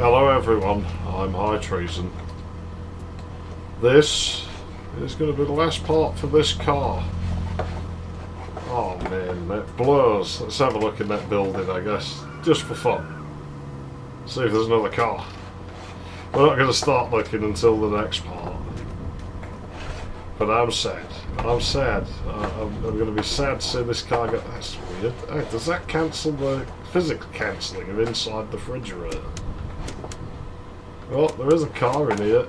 Hello everyone, I'm High Treason. This is going to be the last part for this car. Oh man, that blows. Let's have a look in that building, I guess, just for fun. See if there's another car. We're not going to start looking until the next part. But I'm sad. I'm sad. I'm going to be sad to see this car go. That's weird. Hey, does that cancel the physics cancelling of inside the refrigerator? Well, there is a car in here.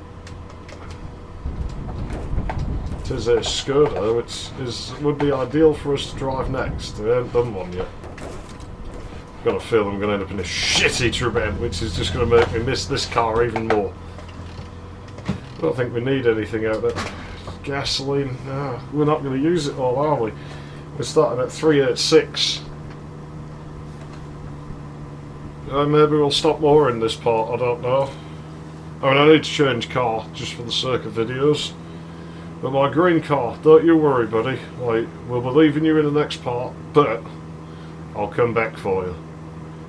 It is a Skoda, which would be ideal for us to drive next. We haven't done one yet. I've got a feel I'm going to end up in a shitty Trabant, which is just going to make me miss this car even more. I don't think we need anything out there. Gasoline, no, we're not going to use it all, are we? We're starting at 386. Maybe we'll stop more in this part, I don't know. I mean, I need to change car, just for the sake of videos. But my green car, don't you worry, buddy. Like, we'll be leaving you in the next part, but I'll come back for you.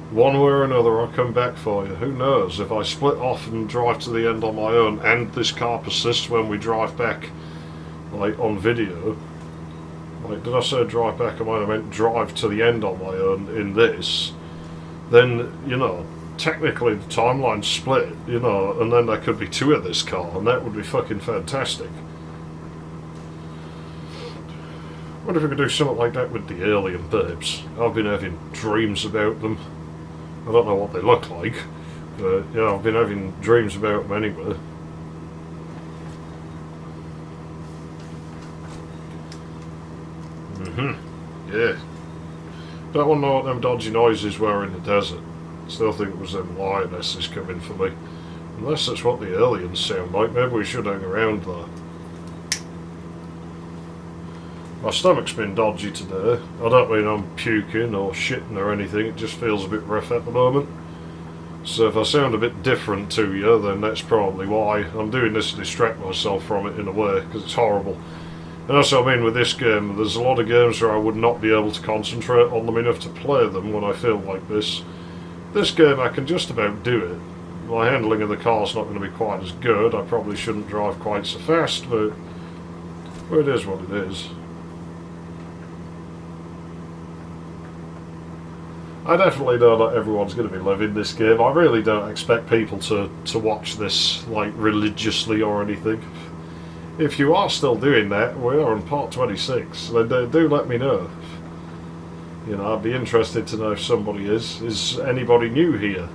One way or another, I'll come back for you. Who knows, if I split off and drive to the end on my own, and this car persists when we drive back, like, on video. Like, did I say drive back? I might have meant drive to the end on my own in this. Then, you know, technically the timeline's split, you know, and then there could be two of this car, and that would be fucking fantastic. What if we could do something like that with the alien babes? I've been having dreams about them. I don't know what they look like, but yeah, I've been having dreams about them anyway. Yeah. Don't want to know what them dodgy noises were in the desert. Still think it was them lionesses coming for me. Unless that's what the aliens sound like, maybe we should hang around there. My stomach's been dodgy today. I don't mean I'm puking or shitting or anything, it just feels a bit rough at the moment. So if I sound a bit different to you, then that's probably why. I'm doing this to distract myself from it in a way, because it's horrible. And also, I mean, with this game, there's a lot of games where I would not be able to concentrate on them enough to play them when I feel like this. This game, I can just about do it. My handling of the car's not going to be quite as good. I probably shouldn't drive quite so fast, but well, it is what it is. I definitely know not everyone's going to be loving this game. I really don't expect people to watch this, like, religiously or anything. If you are still doing that, we are on part 26, then do let me know. You know, I'd be interested to know if somebody is. Is anybody new here?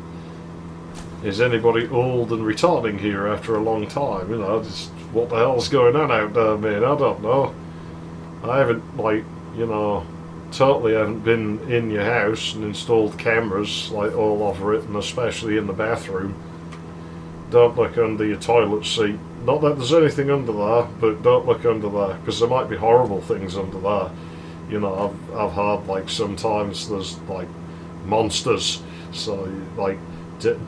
Is anybody old and retarding here after a long time? You know, just what the hell's going on out there, man? I don't know. I haven't, like, you know, totally haven't been in your house and installed cameras, like, all over it, and especially in the bathroom. Don't look under your toilet seat. Not that there's anything under there, but don't look under there, because there might be horrible things under there. You know, I've heard, like, sometimes there's, like, monsters, so, like,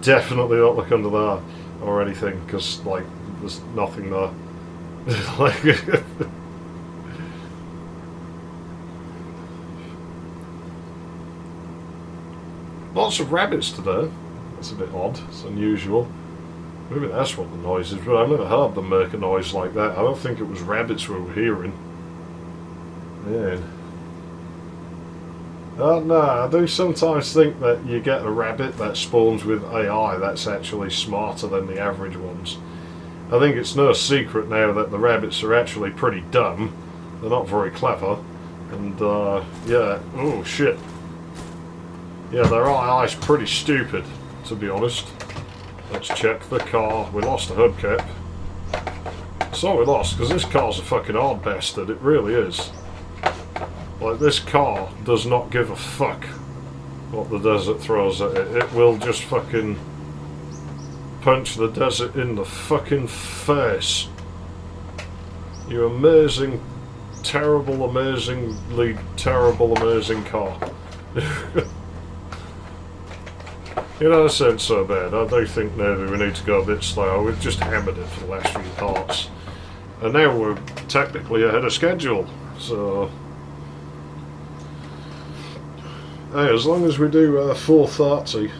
definitely don't look under there or anything, because, like, there's nothing there. Like, lots of rabbits today. That's a bit odd. It's unusual. Maybe that's what the noise is, but I've never heard them make a noise like that. I don't think it was rabbits we were hearing. Yeah. No, I do sometimes think that you get a rabbit that spawns with AI that's actually smarter than the average ones. I think it's no secret now that the rabbits are actually pretty dumb. They're not very clever. And, yeah. Oh, shit. Yeah, their AI's pretty stupid, to be honest. Let's check the car. We lost the hubcap. So we lost, because this car's a fucking hard bastard. It really is. Like, this car does not give a fuck what the desert throws at it. It will just fucking punch the desert in the fucking face. You amazing, terrible, amazingly terrible, amazing car. You know, this ain't so bad. I do think maybe we need to go a bit slower. We've just hammered it for the last few parts. And now we're technically ahead of schedule. So, hey, as long as we do 4:30,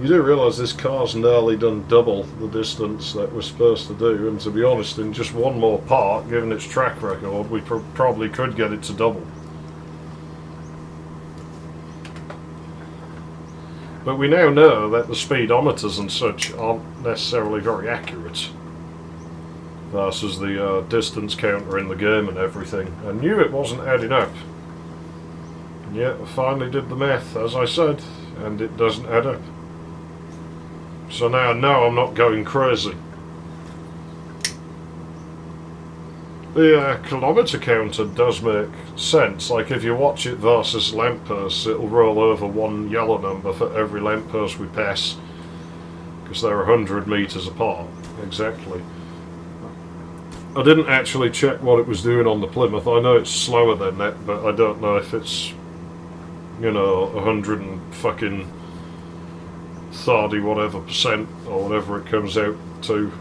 You do realise this car's nearly done double the distance that we're supposed to do, and to be honest, in just one more part, given its track record, we probably could get it to double. But we now know that the speedometers and such aren't necessarily very accurate versus the distance counter in the game and everything. I knew it wasn't adding up. And yet I finally did the math, as I said, and it doesn't add up. So now I know I'm not going crazy. The kilometre counter does make sense. Like if you watch it versus lampposts, it'll roll over one yellow number for every lamppost we pass, because they're 100 metres apart, exactly. I didn't actually check what it was doing on the Plymouth. I know it's slower than that, but I don't know if it's, you know, 100 and fucking 30 whatever percent or whatever it comes out to.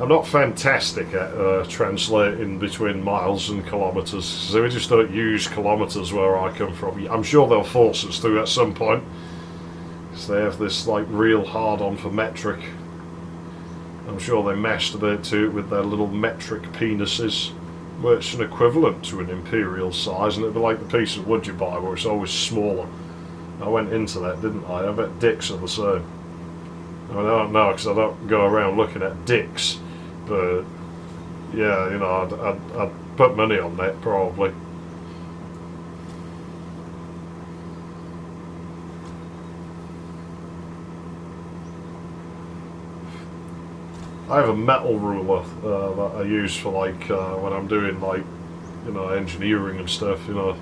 I'm not fantastic at translating between miles and kilometres, so we just don't use kilometres where I come from. I'm sure they'll force us to at some point, because they have this like real hard on for metric. I'm sure they masturbate to it with their little metric penises, where it's an equivalent to an imperial size, and it'd be like the piece of wood you buy where it's always smaller. I went into that, didn't I? I bet dicks are the same. I mean, I don't know, because I don't go around looking at dicks, but yeah, you know, I'd put money on that probably. I have a metal ruler that I use for like when I'm doing like, you know, engineering and stuff, you know.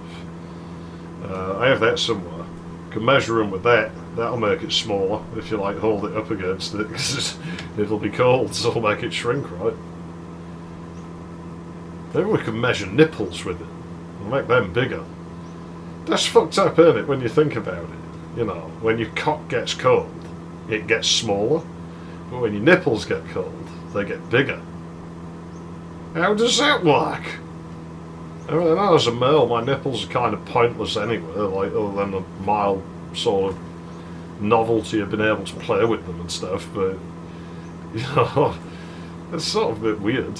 I have that somewhere. Can measure them with that. That'll make it smaller if you like hold it up against it, because it'll be cold, so it'll make it shrink, right? Maybe we can measure nipples with it and make them bigger. That's fucked up, isn't it, when you think about it? You know, when your cock gets cold, it gets smaller, but when your nipples get cold, they get bigger. How does that work? I mean, I know as a male, my nipples are kind of pointless anyway, like other than a mild sort of novelty of being able to play with them and stuff, but you know, it's sort of a bit weird.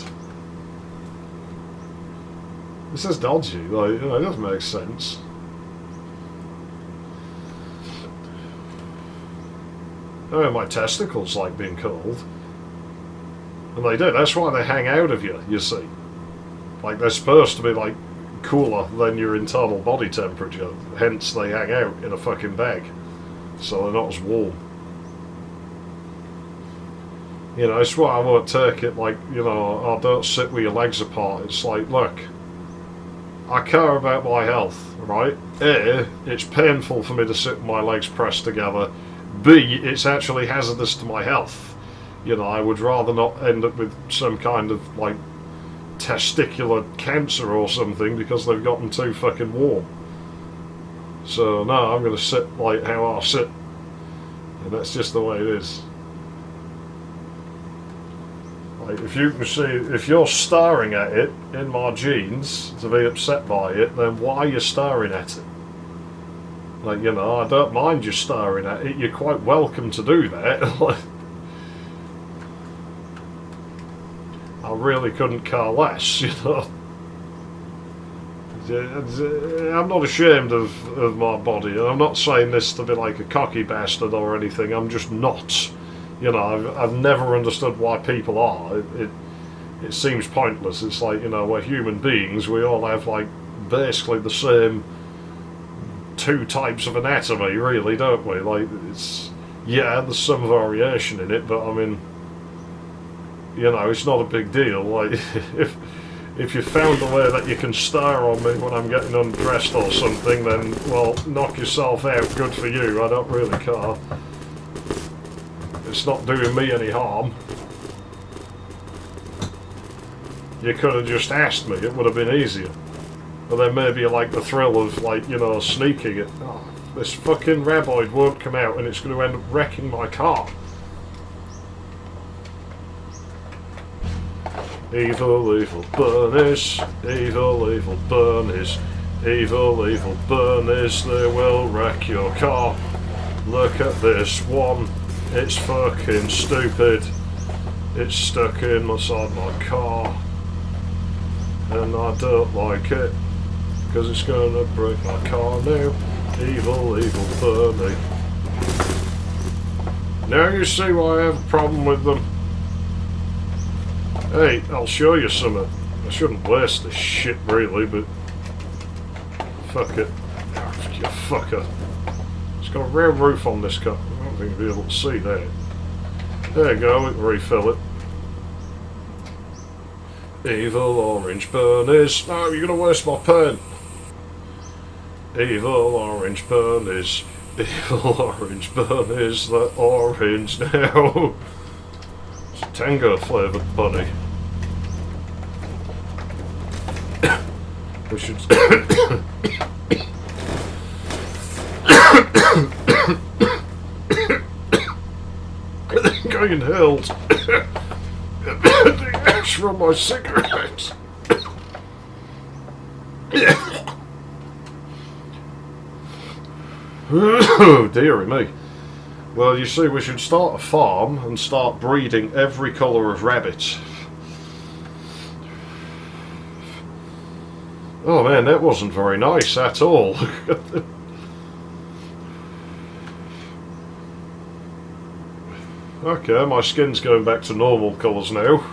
This is dodgy, like, you know, it doesn't make sense. I mean, my testicles like being cold, and they do. That's why they hang out of you, you see. Like, they're supposed to be like cooler than your internal body temperature, hence they hang out in a fucking bag, so they're not as warm. You know, it's why I won't take it like, you know, oh, don't sit with your legs apart. It's like, look, I care about my health, right? A, it's painful for me to sit with my legs pressed together. B, it's actually hazardous to my health. You know, I would rather not end up with some kind of like testicular cancer or something because they've gotten too fucking warm. So no, I'm going to sit like how I sit, and that's just the way it is. Like, if you can see, if you're staring at it in my jeans to be upset by it, then why are you staring at it? Like, you know, I don't mind you staring at it, you're quite welcome to do that. I really couldn't care less, you know. I'm not ashamed of my body, and I'm not saying this to be like a cocky bastard or anything, I'm just not. You know, I've never understood why people are. It seems pointless. It's like, you know, we're human beings, we all have like basically the same two types of anatomy, really, don't we? Like, it's, yeah, there's some variation in it, but I mean, you know, it's not a big deal. Like, if you found a way that you can stare on me when I'm getting undressed or something, then, well, knock yourself out, good for you, I don't really care. It's not doing me any harm. You could have just asked me, it would have been easier. But then maybe you like the thrill of, like, you know, sneaking it. Oh, this fucking raboid won't come out and it's going to end up wrecking my car. Evil, evil Bernice, evil, evil Bernice, Evil, evil bunnies, they will wreck your car. Look at this one, it's fucking stupid. It's stuck inside my car. And I don't like it, because it's going to break my car now. Evil, evil bunny. Now you see why I have a problem with them. Hey, I'll show you something. I shouldn't waste this shit really, but fuck it. Oh, you fucker. It's got a round roof on this car. I don't think you'll be able to see that. There you go, we can refill it. Evil orange bunnies. No, you're gonna waste my pen. Evil orange bunnies. Evil orange bunnies. They're orange now. It's a tango flavoured bunny. We should. Going held. The ash from my cigarette. Oh, dearie me. Well, you see, we should start a farm and start breeding every colour of rabbits. Oh man, that wasn't very nice at all. Okay, my skin's going back to normal colours now.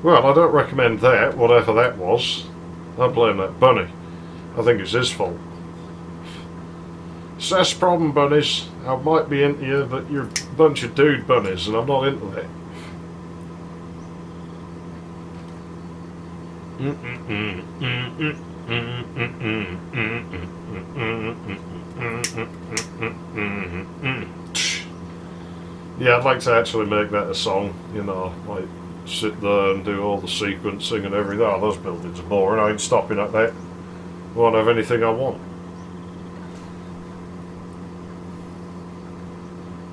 Well, I don't recommend that, whatever that was. I blame that bunny. I think it's his fault. So that's the problem, bunnies. I might be into you, but you're a bunch of dude bunnies, and I'm not into that. Yeah, I'd like to actually make that a song, you know, like sit there and do all the sequencing and everything. Oh, those buildings are boring, I ain't stopping at that. I won't have anything I want.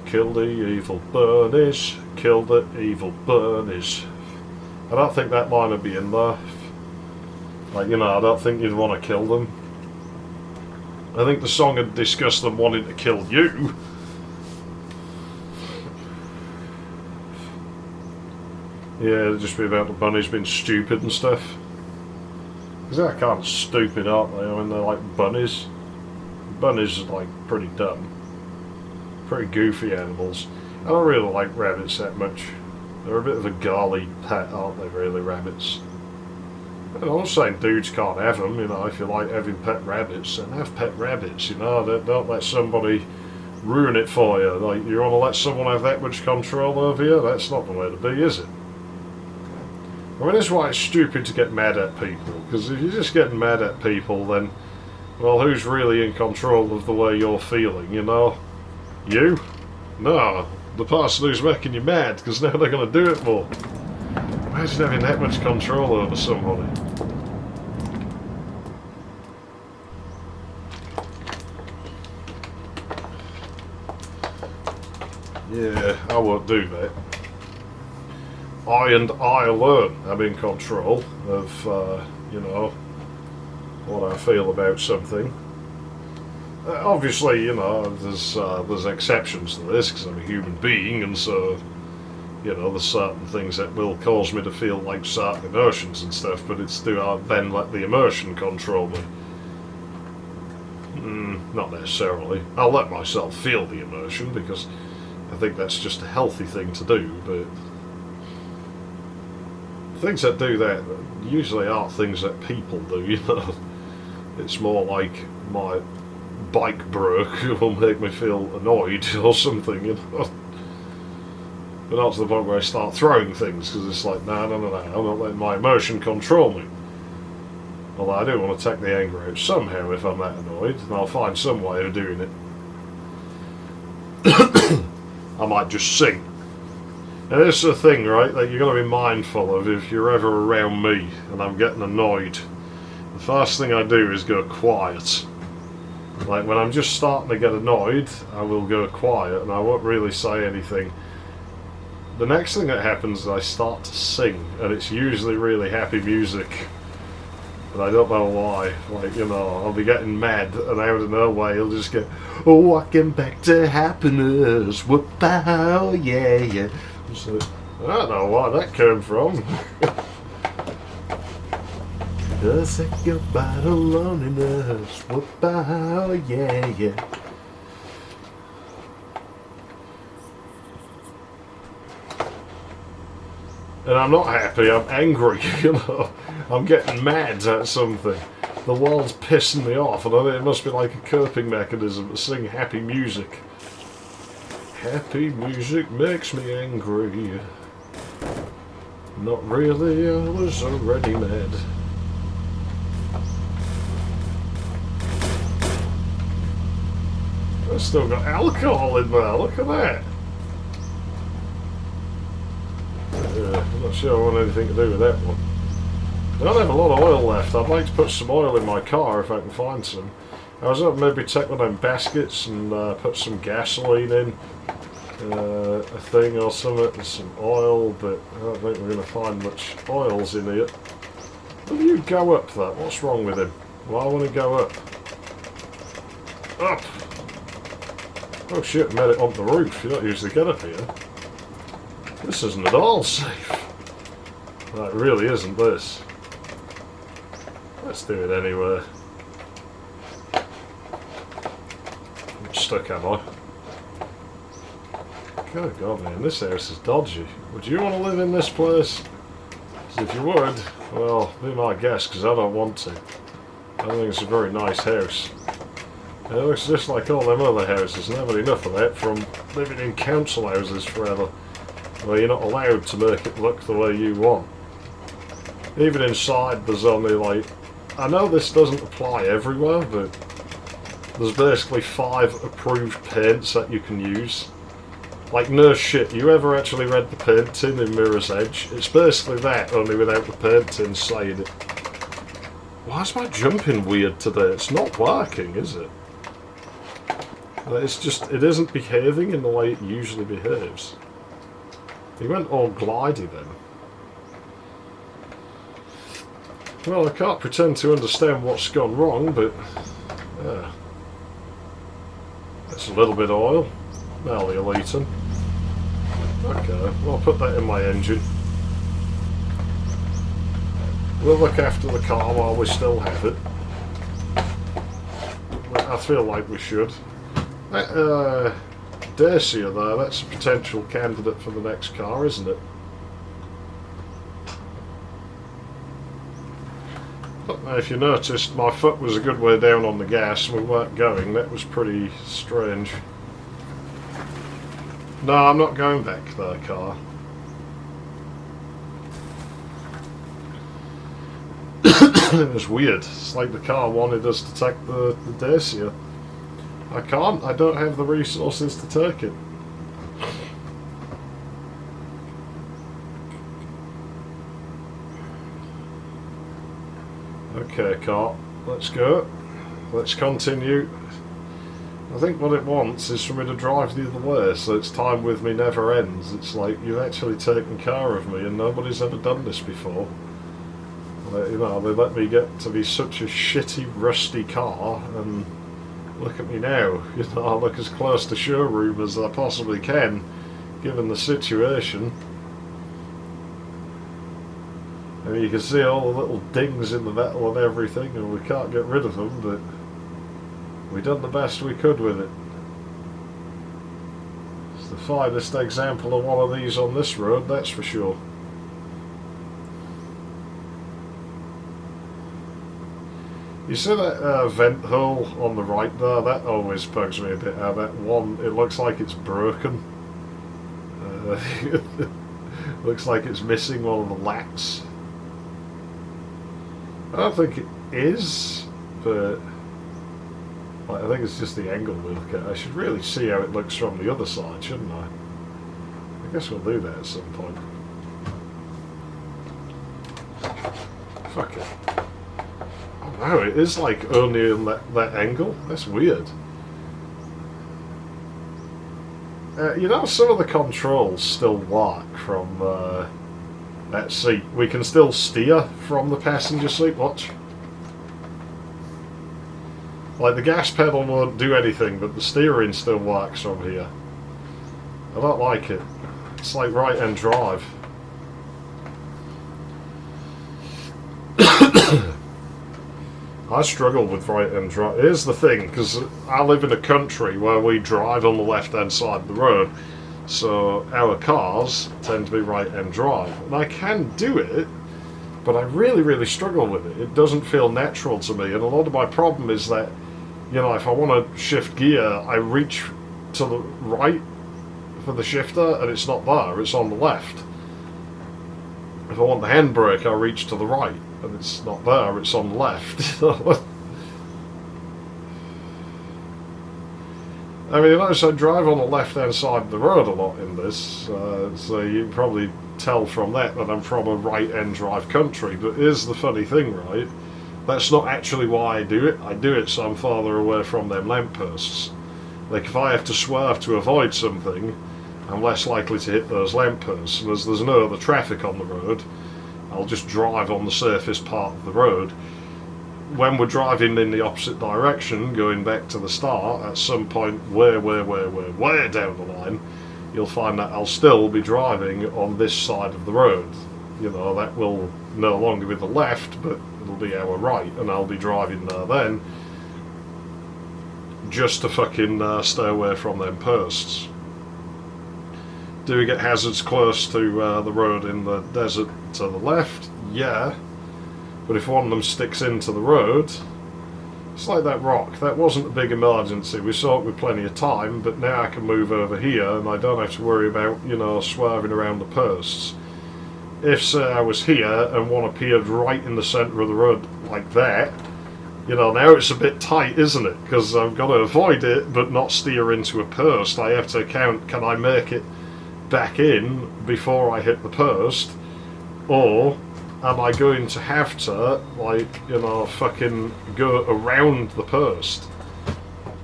Kill the evil bunnies, kill the evil bunnies. I don't think that line would be in there. Like, you know, I don't think you'd want to kill them. I think the song had discussed them wanting to kill you. Yeah, it'd just be about the bunnies being stupid and stuff. Because they're kind of stupid, aren't they? I mean, they're like bunnies. Bunnies are like pretty dumb. Pretty goofy animals. I don't really like rabbits that much. They're a bit of a garly pet, aren't they, really, rabbits? And I'm not saying dudes can't have them, you know, if you like having pet rabbits, then have pet rabbits, you know, don't let somebody ruin it for you. Like, you want to let someone have that much control over you? That's not the way to be, is it? I mean, that's why it's stupid to get mad at people, because if you're just getting mad at people, then, well, who's really in control of the way you're feeling, you know? You? No, the person who's making you mad, because now they're going to do it more. Imagine having that much control over somebody. Yeah, I won't do that. I alone am in control of, you know, what I feel about something. Obviously, you know, there's exceptions to this because I'm a human being, and so, you know, there's certain things that will cause me to feel like certain emotions and stuff, but it's do I then let the emotion control me? Not necessarily. I'll let myself feel the emotion because I think that's just a healthy thing to do, but things that do that usually aren't things that people do, you know. It's more like my bike broke will make me feel annoyed or something, you know. But not to the point where I start throwing things, because it's like, no, I'm not letting my emotion control me. Although I do want to take the anger out somehow if I'm that annoyed, and I'll find some way of doing it. I might just sing. And this is the thing, right, that you've got to be mindful of if you're ever around me and I'm getting annoyed. The first thing I do is go quiet. Like, when I'm just starting to get annoyed, I will go quiet and I won't really say anything. the next thing that happens is I start to sing, and it's usually really happy music. And I don't know why. Like, you know, I'll be getting mad, and out of nowhere he'll just get, oh, walking back to happiness, whoop-ow, yeah, yeah. So, I don't know where that came from. Just say goodbye to loneliness, whoop-ow, yeah, yeah. And I'm not happy, I'm angry, you know. I'm getting mad at something. The world's pissing me off, and I think it must be like a coping mechanism to sing happy music. Happy music makes me angry. Not really, I was already mad. I've still got alcohol in there, look at that. I'm not sure I want anything to do with that one. I don't have a lot of oil left. I'd like to put some oil in my car if I can find some. I was up maybe take one of them baskets and put some gasoline in, a thing or something, and some oil, but I don't think we're going to find much oils in here. Will you go up that? What's wrong with him? Well, I want to go up. Up! Oh shit, I made it onto the roof. You don't usually get up here. This isn't at all safe. That really isn't this. Let's do it anyway. I'm stuck, am I? Good God, man, this house is dodgy. Would you want to live in this place? Because if you would, well, be my guest, because I don't want to. I don't think it's a very nice house. It looks just like all them other houses, and I've had enough of that from living in council houses forever, where you're not allowed to make it look the way you want. Even inside there's only like, I know this doesn't apply everywhere, but there's basically 5 approved paints that you can use. Like, no shit, you ever actually read the paint tin in Mirror's Edge? It's basically that, only without the paint tin saying it. Why is my jumping weird today? It's not working, is it? It's just, it isn't behaving in the way it usually behaves. He went all glidey then. Well, I can't pretend to understand what's gone wrong, but that's a little bit of oil. Malleolaton. Okay, I'll put that in my engine. We'll look after the car while we still have it. I feel like we should. That Dacia there, that's a potential candidate for the next car, isn't it? If you noticed, my foot was a good way down on the gas and we weren't going. That was pretty strange. No, I'm not going back there, car. It was weird. It's like the car wanted us to take the Dacia. I can't. I don't have the resources to take it. Okay, car. Let's go. Let's continue. I think what it wants is for me to drive the other way, so its time with me never ends. It's like, you've actually taken care of me and nobody's ever done this before. You know, they let me get to be such a shitty, rusty car, and look at me now. You know, I look as close to showroom as I possibly can, given the situation. I mean, you can see all the little dings in the metal and everything, and we can't get rid of them, but we done the best we could with it. It's the finest example of one of these on this road, that's for sure. You see that vent hole on the right there? That always bugs me a bit. How that one, it looks like it's broken. Looks like it's missing one of the lats. I don't think it is, but like, I think it's just the angle we look at. I should really see how it looks from the other side, shouldn't I? I guess we'll do that at some point. Fuck it. Oh no, it is like only in that angle? That's weird. You know, some of the controls still work from that seat. We can still steer from the passenger seat. Watch. Like, the gas pedal won't do anything, but the steering still works from here. I don't like it. It's like right-hand drive. I struggle with right-hand drive. Here's the thing, because I live in a country where we drive on the left-hand side of the road, so our cars tend to be right-hand drive. And I can do it, but I really, really struggle with it. It doesn't feel natural to me, and a lot of my problem is that, you know, if I want to shift gear, I reach to the right for the shifter, and it's not there, it's on the left. If I want the handbrake, I reach to the right, and it's not there, it's on the left. I mean, you notice I drive on the left-hand side of the road a lot in this, so you can probably tell from that I'm from a right-hand drive country. But here's the funny thing, right? That's not actually why I do it. I do it so I'm farther away from them lampposts. Like, if I have to swerve to avoid something, I'm less likely to hit those lampposts. And as there's no other traffic on the road, I'll just drive on the surface part of the road. When we're driving in the opposite direction, going back to the start, at some point way down the line, you'll find that I'll still be driving on this side of the road. You know, that will no longer be the left, but it'll be our right, and I'll be driving there then, just to fucking stay away from them posts. Do we get hazards close to the road in the desert to the left? Yeah. But if one of them sticks into the road, it's like that rock. That wasn't a big emergency. We saw it with plenty of time, but now I can move over here and I don't have to worry about, you know, swerving around the posts. If, say, I was here and one appeared right in the centre of the road like that, you know, now it's a bit tight, isn't it? Because I've got to avoid it, but not steer into a post. I have to account, can I make it back in before I hit the post, or am I going to have to, like, you know, fucking go around the post?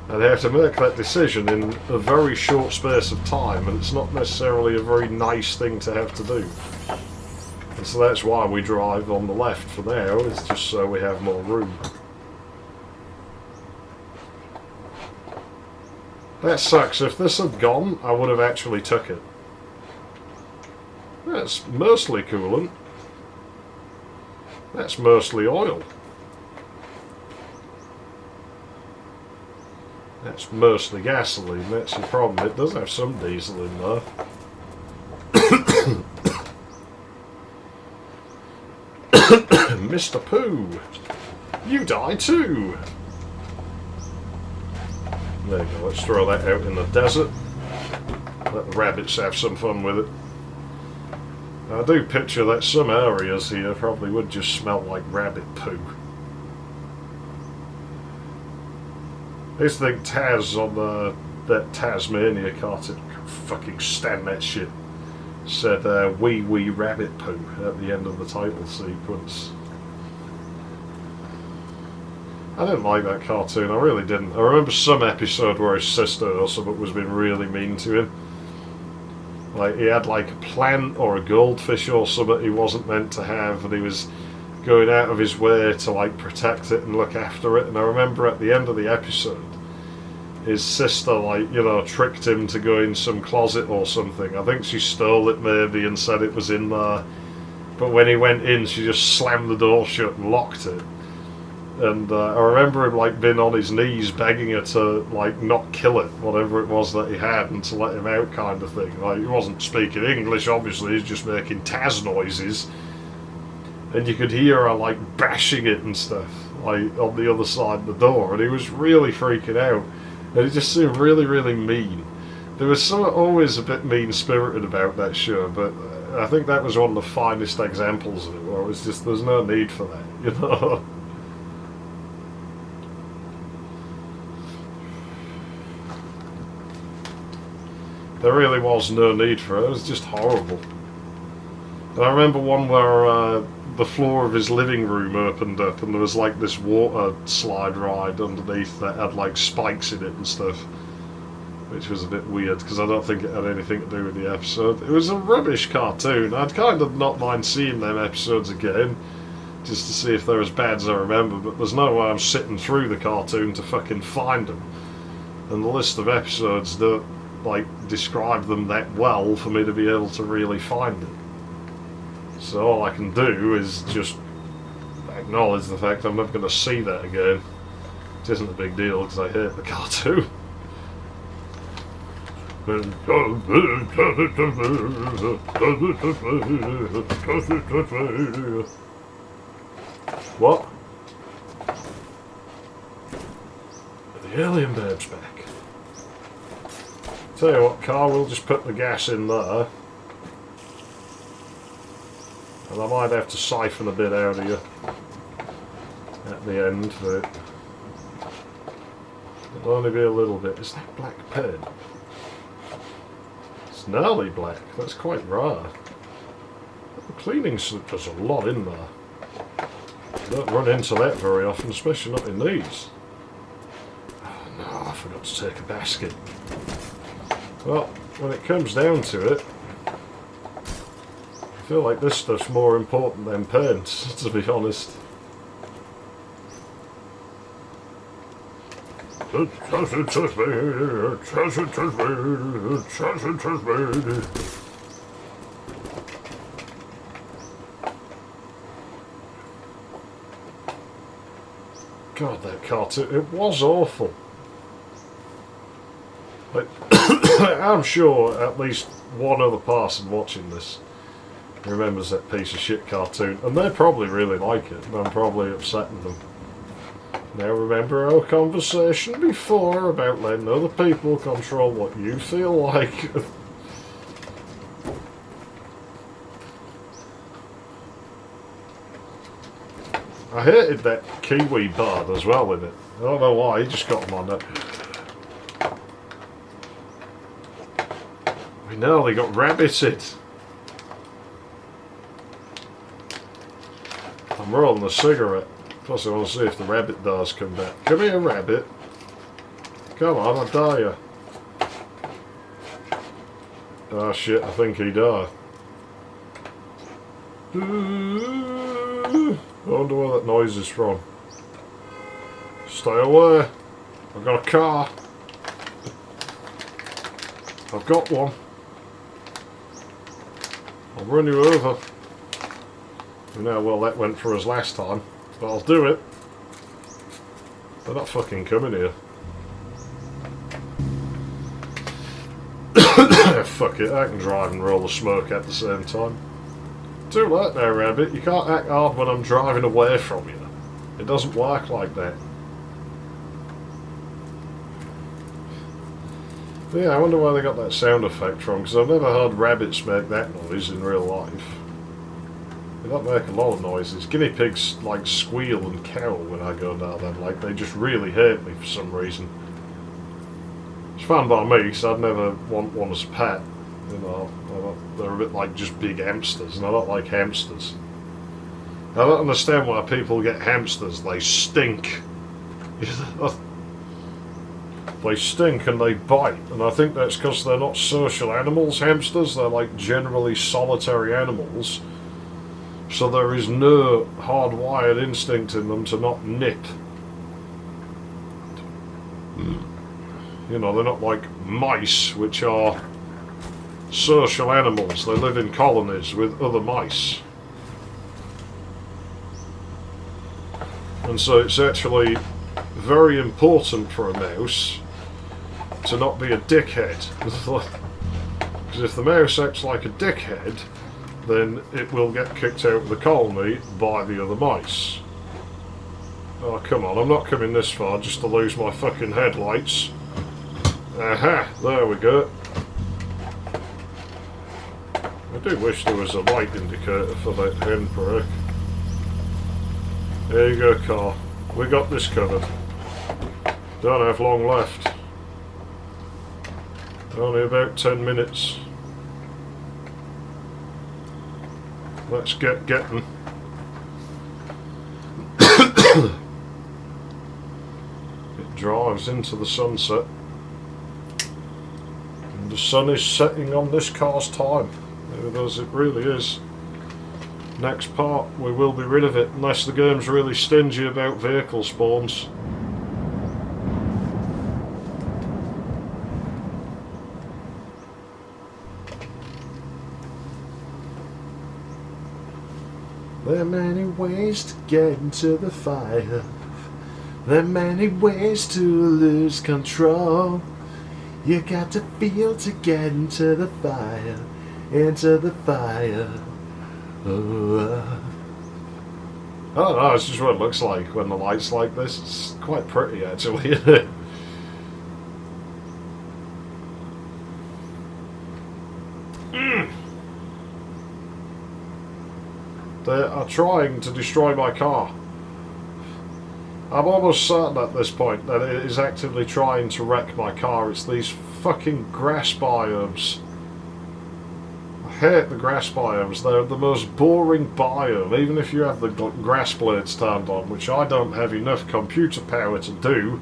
And I have to make that decision in a very short space of time, and it's not necessarily a very nice thing to have to do. And so that's why we drive on the left for now, it's just so we have more room. That sucks. If this had gone, I would have actually took it. That's mostly coolant. That's mostly oil. That's mostly gasoline. That's the problem. It does have some diesel in there. Mr. Pooh, you die too. There you go. Let's throw that out in the desert. Let the rabbits have some fun with it. I do picture that some areas here probably would just smell like rabbit poo. I used to think Taz on that Tasmania cartoon, I can't fucking stand that shit, said wee rabbit poo at the end of the title sequence. I didn't like that cartoon, I really didn't. I remember some episode where his sister or something was being really mean to him. Like, he had like a plant or a goldfish or something he wasn't meant to have, and he was going out of his way to like protect it and look after it. And I remember at the end of the episode, his sister, like, you know, tricked him to go in some closet or something. I think she stole it maybe and said it was in there. But when he went in, she just slammed the door shut and locked it. And I remember him like being on his knees begging her to like not kill it, whatever it was that he had, and to let him out, kind of thing. Like, he wasn't speaking English, obviously, he's just making Taz noises, and you could hear her like bashing it and stuff, like on the other side of the door, and he was really freaking out, and it just seemed really, really mean. There was something always a bit mean-spirited about that show, but I think that was one of the finest examples of it, where it was just, there's no need for that, you know. There really was no need for it. It was just horrible. And I remember one where the floor of his living room opened up and there was like this water slide ride underneath that had like spikes in it and stuff. which was a bit weird because I don't think it had anything to do with the episode. It was a rubbish cartoon. I'd kind of not mind seeing them episodes again, just to see if they're as bad as I remember, but there's no way I'm sitting through the cartoon to fucking find them. And the list of episodes don't, like, describe them that well for me to be able to really find it. So all I can do is just acknowledge the fact I'm never going to see that again. It isn't a big deal because I hate the cartoon. What? The alien babe's back. Tell you what, Carl, we'll just put the gas in there. And I might have to siphon a bit out of you at the end, but it'll only be a little bit. Is that black pen? It's nearly black. That's quite rare. The cleaning slip, there's a lot in there. You don't run into that very often, especially not in these. Oh no, I forgot to take a basket. Well, when it comes down to it, I feel like this stuff's more important than paint, to be honest. God, that cartoon, it was awful. Like, I'm sure at least one other person watching this remembers that piece of shit cartoon, and they probably really like it, and I'm probably upsetting them. Now remember our conversation before about letting other people control what you feel like. I hated that kiwi bird as well in it. I don't know why, he just got them on that. We nearly got rabbited. I'm rolling a cigarette. Plus I want to see if the rabbit does come back. Come here, rabbit. Come on, I'll die you. Oh shit, I think he died. I wonder where that noise is from. Stay away. I've got a car. I've got one. I'll run you over. You know how well that went for us last time. But I'll do it. They're not fucking coming here. Fuck it, I can drive and roll the smoke at the same time. Too late now, Rabbit. You can't act hard when I'm driving away from you. It doesn't work like that. Yeah, I wonder where they got that sound effect from, because I've never heard rabbits make that noise in real life. They don't make a lot of noises. Guinea pigs like squeal and cow when I go down them, like they just really hate me for some reason. It's fine by me, because I'd never want one as a pet. You know, they're a bit like just big hamsters, and I don't like hamsters. I don't understand why people get hamsters. They stink. They stink and they bite, and I think that's because they're not social animals, hamsters. They're like generally solitary animals. So there is no hardwired instinct in them to not nip. You know, they're not like mice, which are social animals. They live in colonies with other mice. And so it's actually very important for a mouse to not be a dickhead. Because if the mouse acts like a dickhead, then it will get kicked out of the colony by the other mice. Oh, come on, I'm not coming this far just to lose my fucking headlights. Aha, there we go. I do wish there was a light indicator for that handbrake. There you go, car. We got this covered. Don't have long left. Only about 10 minutes. Let's get getting. It drives into the sunset. The sun is setting on this car's time. As it really is. Next part, we will be rid of it, unless the game's really stingy about vehicle spawns. There are many ways to get into the fire. There are many ways to lose control. You got to feel to get into the fire. Into the fire. Oh. I don't know, it's just what it looks like when the light's like this. It's quite pretty actually, isn't it? They are trying to destroy my car. I'm almost certain at this point that it is actively trying to wreck my car. It's these fucking grass biomes. I hate the grass biomes. They're the most boring biome, even if you have the grass blades turned on, which I don't have enough computer power to do.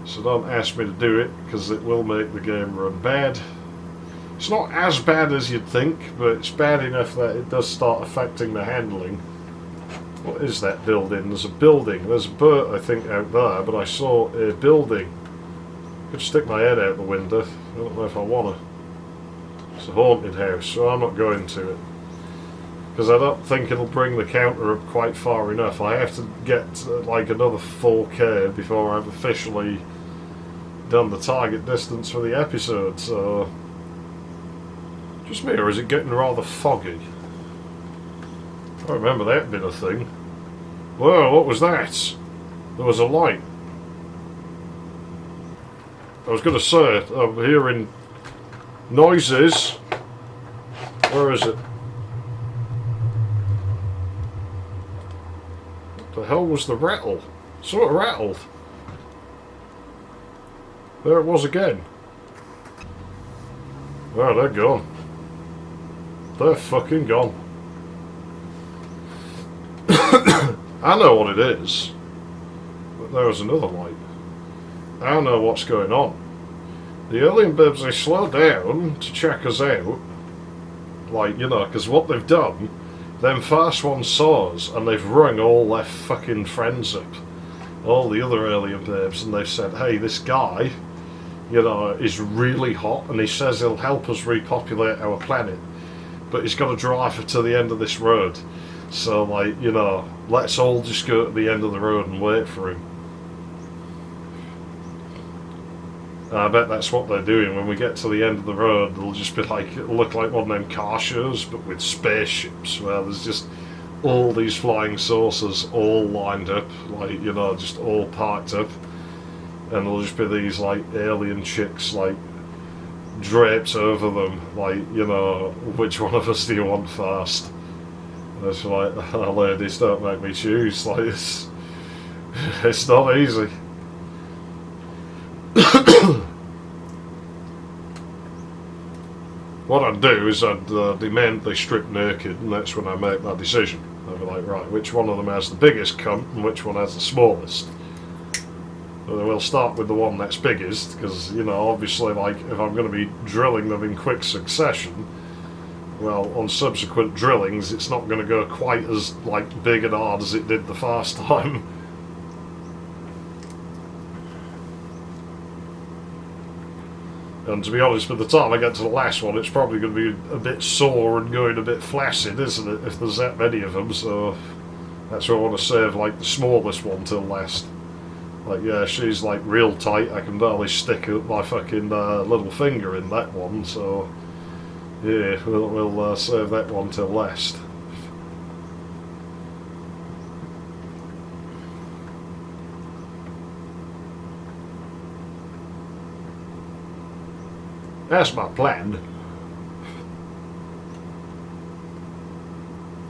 So don't ask me to do it, because it will make the game run bad. It's not as bad as you'd think, but it's bad enough that it does start affecting the handling. What is that building? There's a building. There's a bird, I think, out there, but I saw a building. I could stick my head out the window. I don't know if I want to. It's a haunted house, so I'm not going to it. Because I don't think it'll bring the counter up quite far enough. I have to get like another 4K before I've officially done the target distance for the episode, so... Just me, or is it getting rather foggy? I remember that being a thing. Whoa, what was that? There was a light. I was going to say, I'm hearing noises. Where is it? What the hell was the rattle? Sort of rattled. There it was again. Oh, they're gone. They're fucking gone. I know what it is. But there was another light. I don't know what's going on. The alien bibs, they slow down to check us out. Like, you know, because what they've done, them first ones saw us and they've rung all their fucking friends up. All the other alien babes, and they've said, hey, this guy, you know, is really hot and he says he'll help us repopulate our planet. But he's got to drive to the end of this road. So, like, you know, let's all just go to the end of the road and wait for him. I bet that's what they're doing. When we get to the end of the road, it'll just be like, it'll look like one of them car shows, but with spaceships, where there's just all these flying saucers all lined up, like, you know, just all parked up. And there'll just be these, like, alien chicks, like, drapes over them, like, you know, which one of us do you want first? And it's like, oh, ladies, don't make me choose. Like, it's not easy. What I'd do is I'd demand they strip naked, and that's when I make that decision. I'd be like, right, which one of them has the biggest cunt and which one has the smallest? We'll start with the one that's biggest, because, you know, obviously, like, if I'm going to be drilling them in quick succession, well, on subsequent drillings, it's not going to go quite as, like, big and hard as it did the first time. And to be honest, by the time I get to the last one, it's probably going to be a bit sore and going a bit flaccid, isn't it, if there's that many of them, so that's why I want to save, like, the smallest one till last. Like, yeah, she's, like, real tight. I can barely stick my fucking little finger in that one, so... Yeah, we'll save that one till last. That's my plan.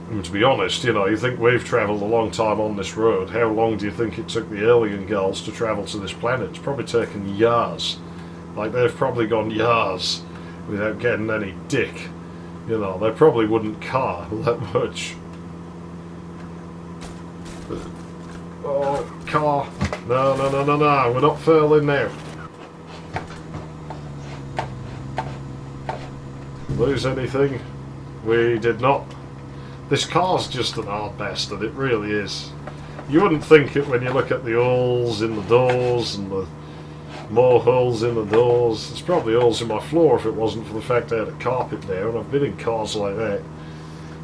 And to be honest, you know, you think we've travelled a long time on this road. How long do you think it took the alien girls to travel to this planet? It's probably taken years. Like, they've probably gone years without getting any dick. You know, they probably wouldn't car that much. Oh, car. No, we're not failing now. Lose anything? We did not. This car's just an hard bastard, it really is. You wouldn't think it when you look at the holes in the doors and the more holes in the doors. There's probably holes in my floor if it wasn't for the fact I had a carpet there, and I've been in cars like that.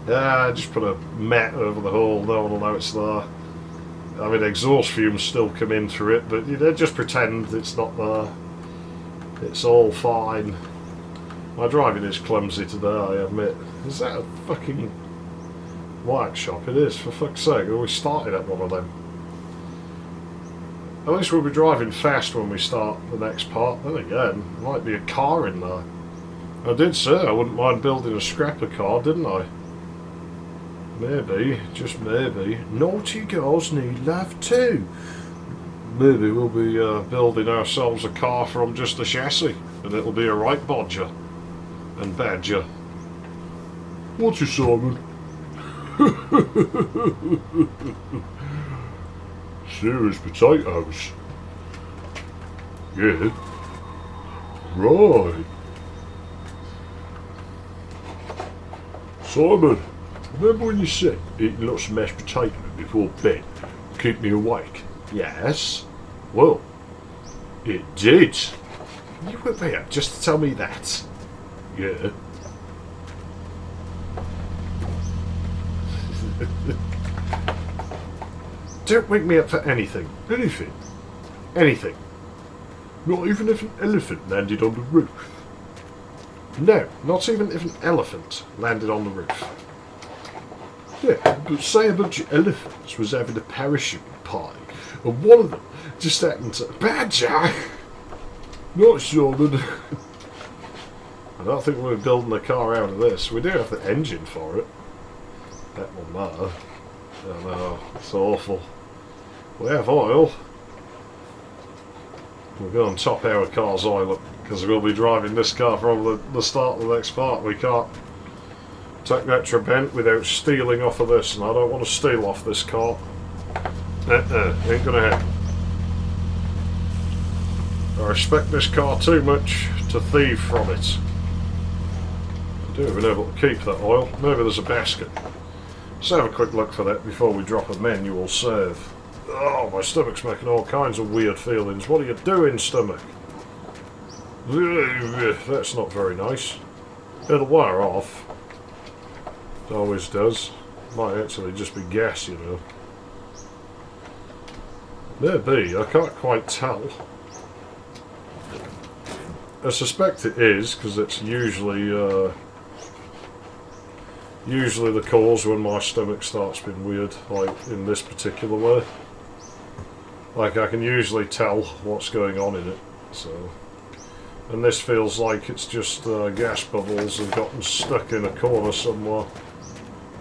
I just put a mat over the hole, no one will know it's there. I mean, exhaust fumes still come in through it, but you know, just pretend it's not there. It's all fine. My driving is clumsy today, I admit. Is that a fucking workshop? It is, for fuck's sake. We started at one of them. At least we'll be driving fast when we start the next part. Then again, there might be a car in there. I did say I wouldn't mind building a scrapper car, didn't I? Maybe, just maybe. Naughty girls need love too. Maybe we'll be building ourselves a car from just a chassis, and it'll be a right bodger and badger. What's your Simon? Serious potatoes. Yeah. Right. Simon, remember when you said eating lots of mashed potatoes before bed would keep me awake? Yes. Well, it did. You were there just to tell me that. Yeah. Don't wake me up for anything. Anything. Anything. Not even if an elephant landed on the roof. No, not even if an elephant landed on the roof. Yeah, but say a bunch of elephants was having a parachute party, and one of them just happened to... Badger! Not Simon. I don't think we're building a car out of this. We do have the engine for it. That will matter. Oh no, it's awful. We have oil. We'll go and top our car's oil up, because we'll be driving this car from the start of the next part. We can't take that Trabant without stealing off of this, and I don't want to steal off this car. Ain't gonna happen. I respect this car too much to thieve from it. I do have been able to keep that oil. Maybe there's a basket. Let's have a quick look for that before we drop a manual save. Oh, my stomach's making all kinds of weird feelings. What are you doing, stomach? That's not very nice. It'll wear off. It always does. Might actually just be gas, you know. Maybe, I can't quite tell. I suspect it is, because it's usually the cause when my stomach starts being weird, like in this particular way. Like, I can usually tell what's going on in it, so... And this feels like it's just gas bubbles have gotten stuck in a corner somewhere.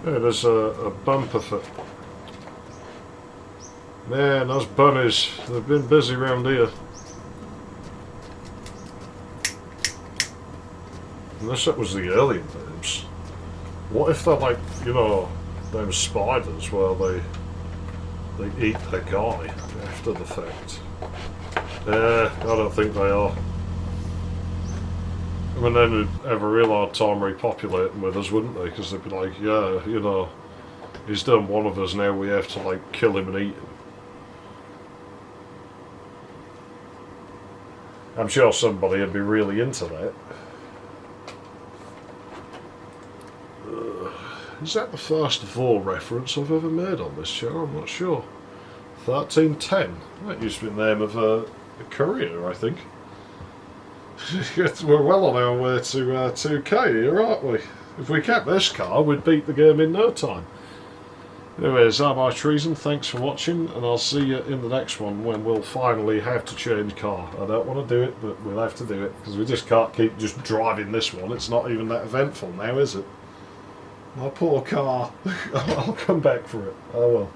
Yeah, there's a bumper for... Man, those bunnies, they've been busy round here. Unless that was the alien names. What if they're like, you know, them spiders where they eat the guy after the fact? I don't think they are. I mean, they'd have a real hard time repopulating with us, wouldn't they? Because they'd be like, yeah, you know, he's done one of us, now we have to, like, kill him and eat him. I'm sure somebody would be really into that. Is that the first Vor reference I've ever made on this show? I'm not sure. 1310. That used to be the name of a courier, I think. We're well on our way to 2K here, aren't we? If we kept this car, we'd beat the game in no time. Anyways, I'm my treason. Thanks for watching, and I'll see you in the next one when we'll finally have to change car. I don't want to do it, but we'll have to do it, because we just can't keep just driving this one. It's not even that eventful now, is it? My poor car. I'll come back for it. Oh well.